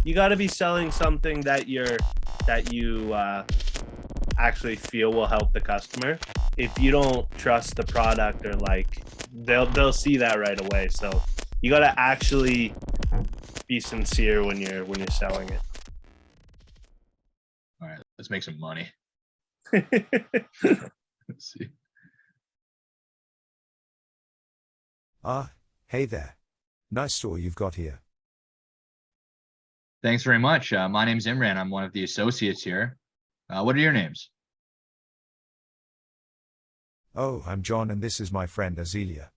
you got to be selling something that you actually feel will help the customer. If you don't trust the product, or like they'll see that right away. So you got to actually be sincere when you're selling All right, let's make some money. it. Let's see. Hey there. Nice store you've got here. Thanks very much. My name's Imran. I'm one of the associates here. What are your names? Oh, I'm John and this is my friend Azealia.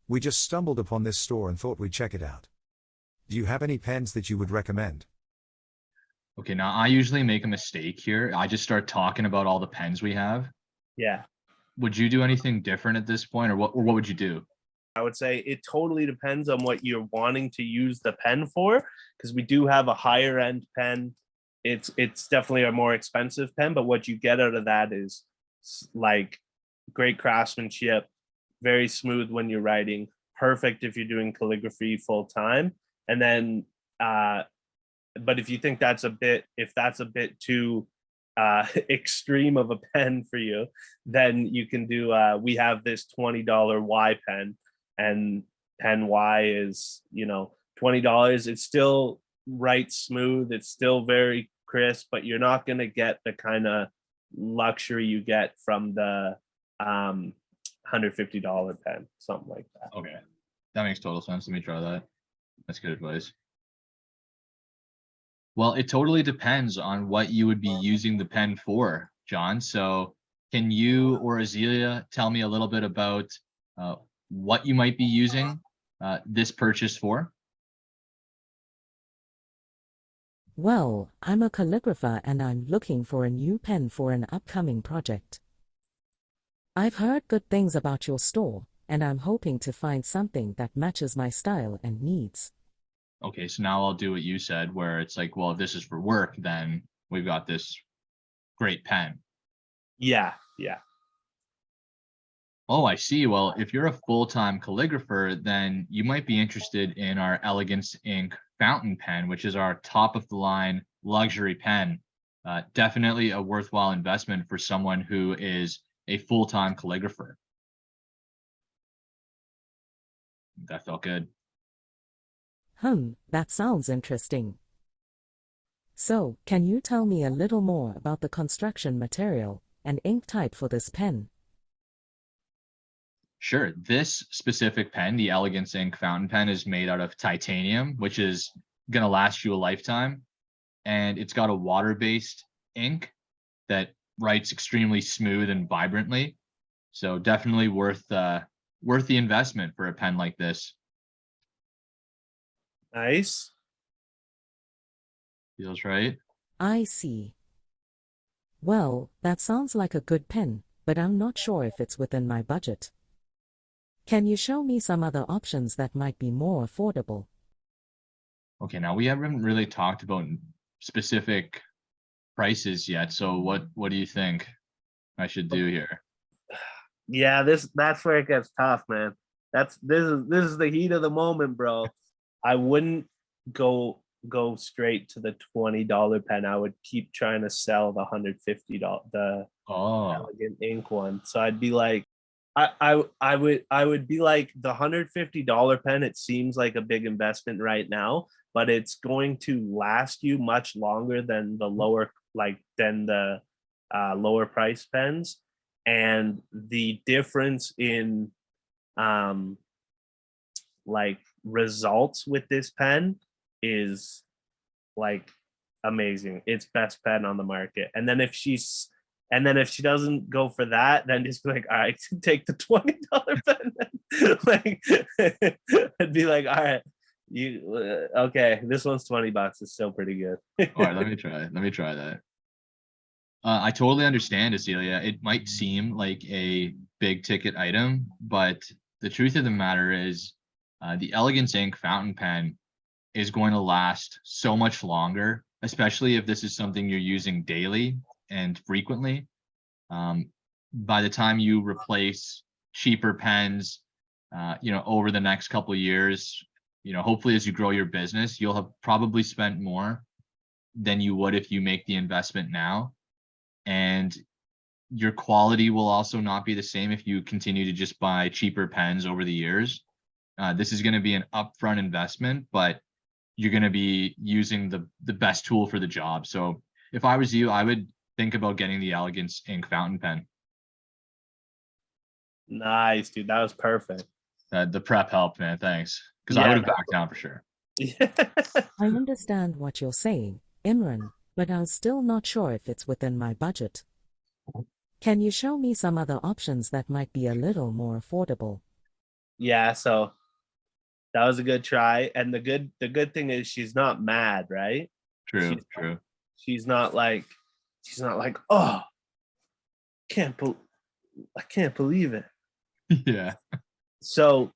We just stumbled upon this store and thought we'd check it out. Do you have any pens that you would recommend? Okay, now I usually make a mistake here. I just start talking about all the pens we have. Yeah. Would you do anything different at this point, or what would you do? I would say it totally depends on what you're wanting to use the pen for, because we do have a higher end pen. It's definitely a more expensive pen, but what you get out of that is like great craftsmanship, very smooth when you're writing, perfect if you're doing calligraphy full time. And then but if you think that's a bit too extreme of a pen for you, then you can do we have this $20 Y pen, and pen Y is, $20. It still writes smooth, it's still very crisp, but you're not going to get the kind of luxury you get from the $150 pen, something like that. Okay, that makes total sense. Let me try that. That's good advice. Well, it totally depends on what you would be using the pen for, John. So can you or Azealia tell me a little bit about what you might be using this purchase for? Well, I'm a calligrapher and I'm looking for a new pen for an upcoming project. I've heard good things about your store, and I'm hoping to find something that matches my style and needs. Okay, so now I'll do what you said, where it's like, well, if this is for work, then we've got this great pen. Yeah. Oh, I see. Well, if you're a full-time calligrapher, then you might be interested in our Elegance Ink fountain pen, which is our top-of-the-line luxury pen. Definitely a worthwhile investment for someone who is a full-time calligrapher. That felt good. That sounds interesting. So, can you tell me a little more about the construction material and ink type for this pen? Sure. This specific pen, the Elegance Ink fountain pen, is made out of titanium, which is going to last you a lifetime. And it's got a water-based ink that writes extremely smooth and vibrantly. So definitely worth the investment for a pen like this. Nice. Feels right. I see. Well, that sounds like a good pen, but I'm not sure if it's within my budget. Can you show me some other options that might be more affordable? Okay, now we haven't really talked about specific prices yet. So what do you think I should do here? Yeah, that's where it gets tough, man. This is the heat of the moment, bro. I wouldn't go straight to the $20 pen. I would keep trying to sell the $150, the Oh, Elegant Ink one. So I'd be like, I would be like, the $150 pen, it seems like a big investment right now, but it's going to last you much longer than the lower price pens. And the difference in like results with this pen is like amazing. It's best pen on the market. And then if she doesn't go for that, then just be like, all right, take the $20 pen. Like, I'd be like, all right, okay, this one's $20. It's still pretty good. all right. Let me try that. I totally understand, Azealia. It might seem like a big ticket item, but the truth of the matter is, the Elegance Ink fountain pen is going to last so much longer, especially if this is something you're using daily and frequently. By the time you replace cheaper pens, over the next couple of years, hopefully as you grow your business, you'll have probably spent more than you would if you make the investment now. And your quality will also not be the same if you continue to just buy cheaper pens over the years. This is going to be an upfront investment, but you're going to be using the best tool for the job. So if I was you, I would think about getting the Elegance ink fountain pen. Nice, dude. That was perfect. The prep helped, man. Thanks. Because I Yeah. would have backed down for sure. I understand what you're saying, Imran, but I'm still not sure if it's within my budget. Can you show me some other options that might be a little more affordable? Yeah, so that was a good try. And the good thing is she's not mad, right? True, She's true. she's not like, oh, I can't believe it. Yeah. So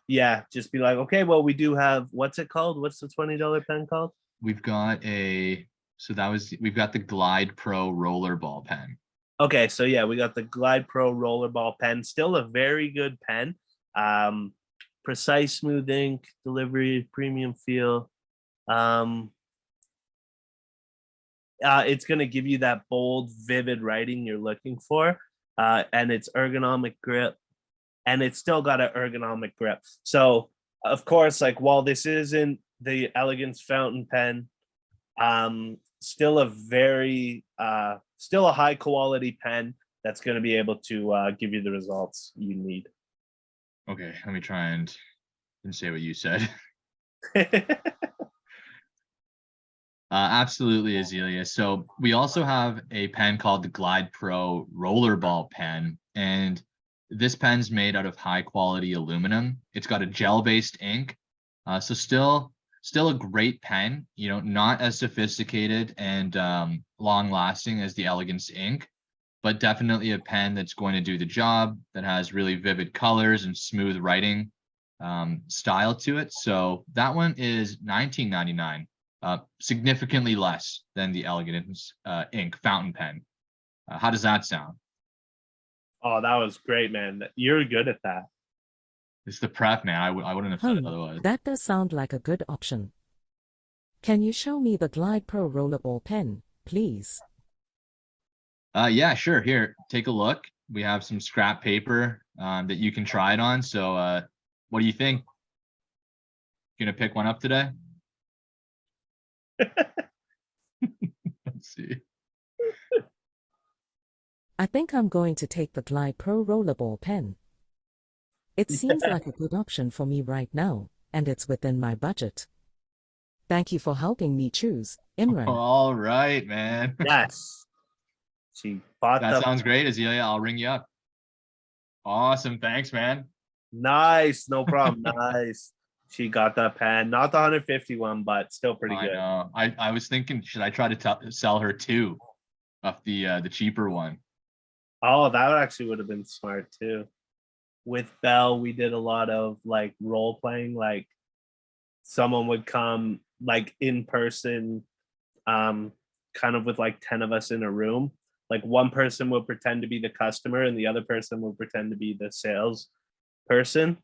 yeah, just be like, okay, well, we do have, what's it called? What's the $20 pen called? We've got we've got the Glide Pro rollerball pen. Okay, so yeah, we got the Glide Pro rollerball pen, still a very good pen. Precise smooth ink, delivery, premium feel. It's going to give you that bold, vivid writing you're looking for, and it's ergonomic grip, and it's still got an ergonomic grip. So, of course, like, while this isn't the Elegance fountain pen, still a high quality pen that's going to be able to give you the results you need. Okay, let me try and say what you said. Absolutely, Azealia. So we also have a pen called the Glide Pro Rollerball pen, and this pen's made out of high quality aluminum. It's got a gel-based ink, so still a great pen. Not as sophisticated and long-lasting as the Elegance ink, but definitely a pen that's going to do the job, that has really vivid colors and smooth writing style to it. So that one is $19.99. Significantly less than the Elegance ink fountain pen. How does that sound? Oh, that was great, man. You're good at that. It's the prep, man. I wouldn't have said it otherwise. That does sound like a good option. Can you show me the Glide Pro rollerball pen, please? Yeah, sure. Here, take a look. We have some scrap paper that you can try it on. So what do you think? Gonna pick one up today? Let's see. I think I'm going to take the Glide Pro rollerball pen. It seems like a good option for me right now, and it's within my budget. Thank you for helping me choose, Imran. All right, man. Yes. She bought That sounds great, Azealia. I'll ring you up. Awesome. Thanks, man. Nice. No problem. Nice. She got that pen. Not the 151, but still pretty good. I know. I was thinking, should I try to sell her two of the cheaper one? Oh, that actually would have been smart too. With Belle, we did a lot of like role playing. Like, someone would come like in person, kind of with like 10 of us in a room. Like, one person would pretend to be the customer and the other person would pretend to be the sales person.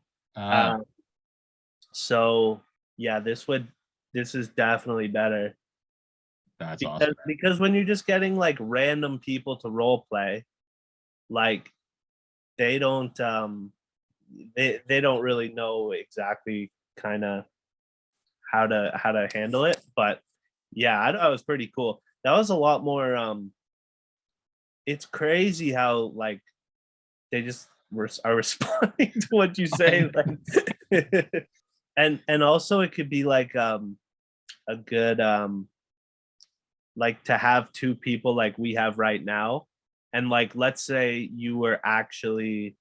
So yeah, this is definitely better. That's awesome. Because when you're just getting like random people to role play, like, they don't they don't really know exactly kind of how to handle it. But yeah, I thought it was pretty cool. That was a lot more. It's crazy how like they just are responding to what you say, like, and also it could be like a good like to have two people like we have right now, and like, let's say you were actually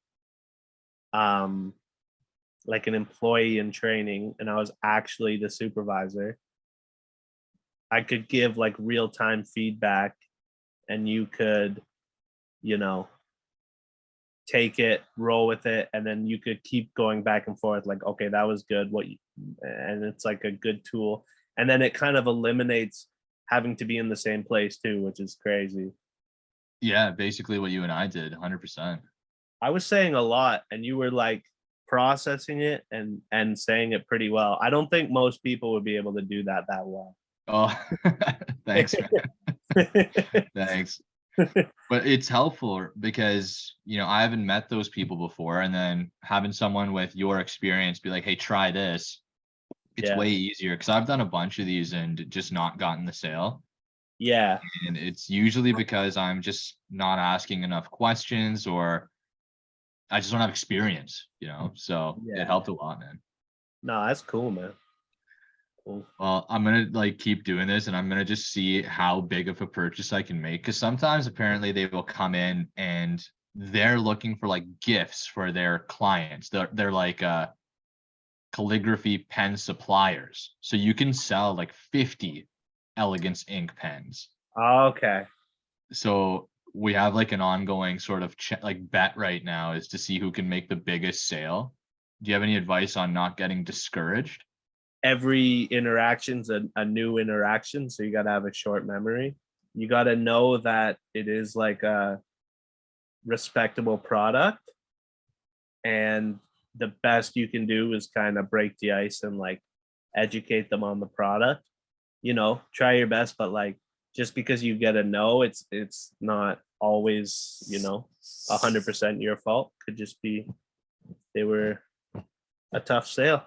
like an employee in training and I was actually the supervisor. I could give like real-time feedback and you could, take it, roll with it, and then you could keep going back and forth like, okay, that was good, and it's like a good tool. And then it kind of eliminates having to be in the same place too, which is crazy. Yeah, basically what you and I did, 100%. I was saying a lot and you were like processing it and saying it pretty well. I don't think most people would be able to do that well. Oh, thanks, man. Thanks. But it's helpful because, you know, I haven't met those people before, and then having someone with your experience be like, hey, try this. It's Yeah. way easier because I've done a bunch of these and just not gotten the sale. Yeah. And it's usually because I'm just not asking enough questions, or I just don't have experience, you know? So Yeah. it helped a lot, man. No, that's cool, man. Cool. Well, I'm gonna like keep doing this, and I'm gonna just see how big of a purchase I can make. Because sometimes apparently they will come in and they're looking for like gifts for their clients. They're like calligraphy pen suppliers. So you can sell like 50 Elegance ink pens. Okay. So we have like an ongoing sort of like bet right now is to see who can make the biggest sale. Do you have any advice on not getting discouraged? Every interaction's a new interaction, so you got to have a short memory. You got to know that it is like a respectable product, and the best you can do is kind of break the ice and like educate them on the product. You know, try your best, but like just because you get a no, it's not always, you know, 100% your fault. Could just be they were a tough sale.